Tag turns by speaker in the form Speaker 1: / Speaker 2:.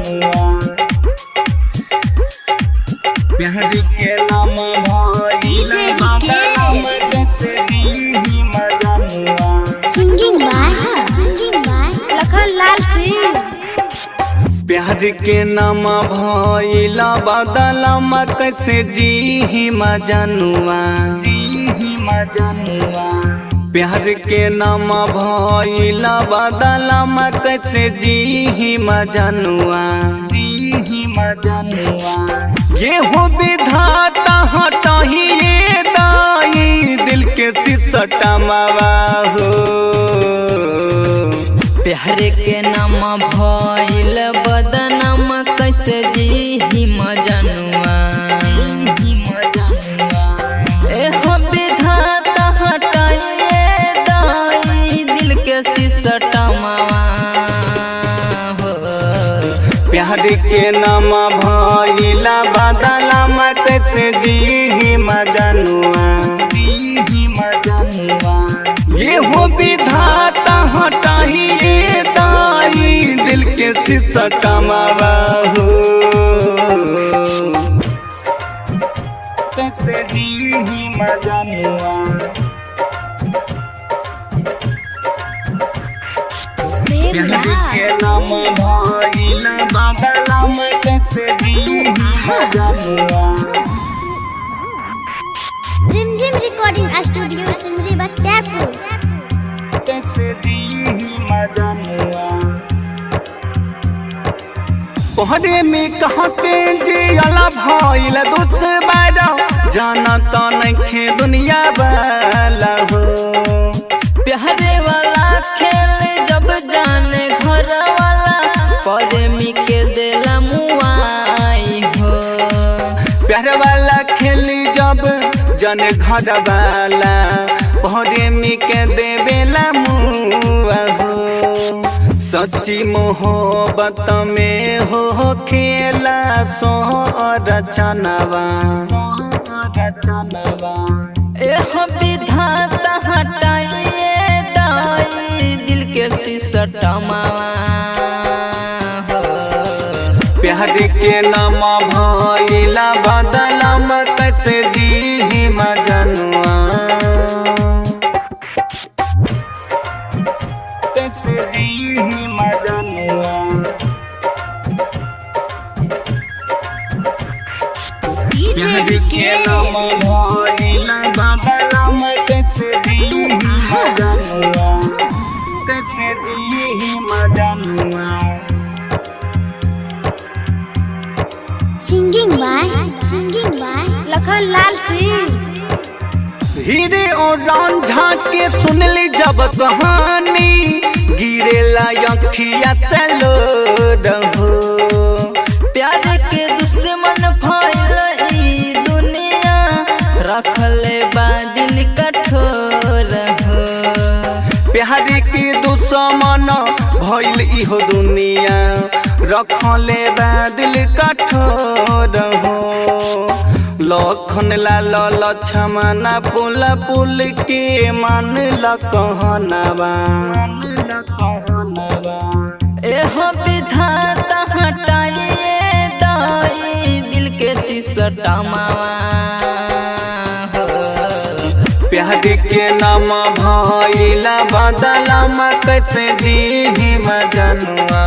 Speaker 1: मजनुआ प्यार के नाम भइला बदनाम कैसे दीही मजनुआ।
Speaker 2: सिंगिंग बाय लखन लाल सिंह।
Speaker 1: प्यार के नाम भइला बदनाम कैसे जीही मजनुआ प्यार के नाम भइला बदनाम कैसे जीही मजनुआ ये हो विधाता हटाही ये दाई दिल के सिसटमावा हो।
Speaker 3: प्यार के नाम भइल बदनाम कैसे जीही मजनुआ एहो विधाता हटाइए दाई दिल के सिसटमावा हो।
Speaker 1: प्यार के नाम भइला बदनाम कैसे जीही मजनुआ ये हो विधाता हटाही ये दाई दिल के सिसटमावा हो। कैसे जीही मजनुआ प्यार के नाम भइला बदनाम कैसे जीही मजनुआ।
Speaker 2: Gym recording studio Simri Bakhtiyarpur.
Speaker 1: कैसे दीही मजनुआ पहरे में कहते जे अला भइल दुश्मन जानता नइखे दुनिया वाला हो।
Speaker 3: प्यारे वाला खेल जब जाने घर वाला प्रेमी के दिला मुआई हो।
Speaker 1: प्यार वाला खेली जब जन घर वाला प्रेमी के देवेला मुआ हो। सच्ची मोहब्बत में हो खेला सो रचनवा
Speaker 3: एहो विधाता हटाइए दाई दिल के सिसटमावा हो।
Speaker 1: प्यार के नाम भइला बदनाम कैसे जीही मजनुआ कैसे जीही मजनुआ प्यार के नाम भइला बदनाम कैसे जीही मजनुआ कैसे जीही मजनुआ।
Speaker 2: सिंगिंग बाय लखन लाल सिंह।
Speaker 1: हीरे और रांझा के सुनली जब कहानी गिरेला अखिया चलो रहो।
Speaker 3: प्यार के दुश्मन फैल ई दुनिया रखले बा दिल कठोर हो।
Speaker 1: प्यार के दुश्मन भइल इहो दुनिया रखले बा दिल कठोर हो। लखन लाल लक्ष्मण पुल के मान कहनवा
Speaker 3: एहो विधाता हटाइए दाई दिल के सिसटमावा हो।
Speaker 1: प्यार के नाम भइला बदनाम कैसे जीही मजनुआ।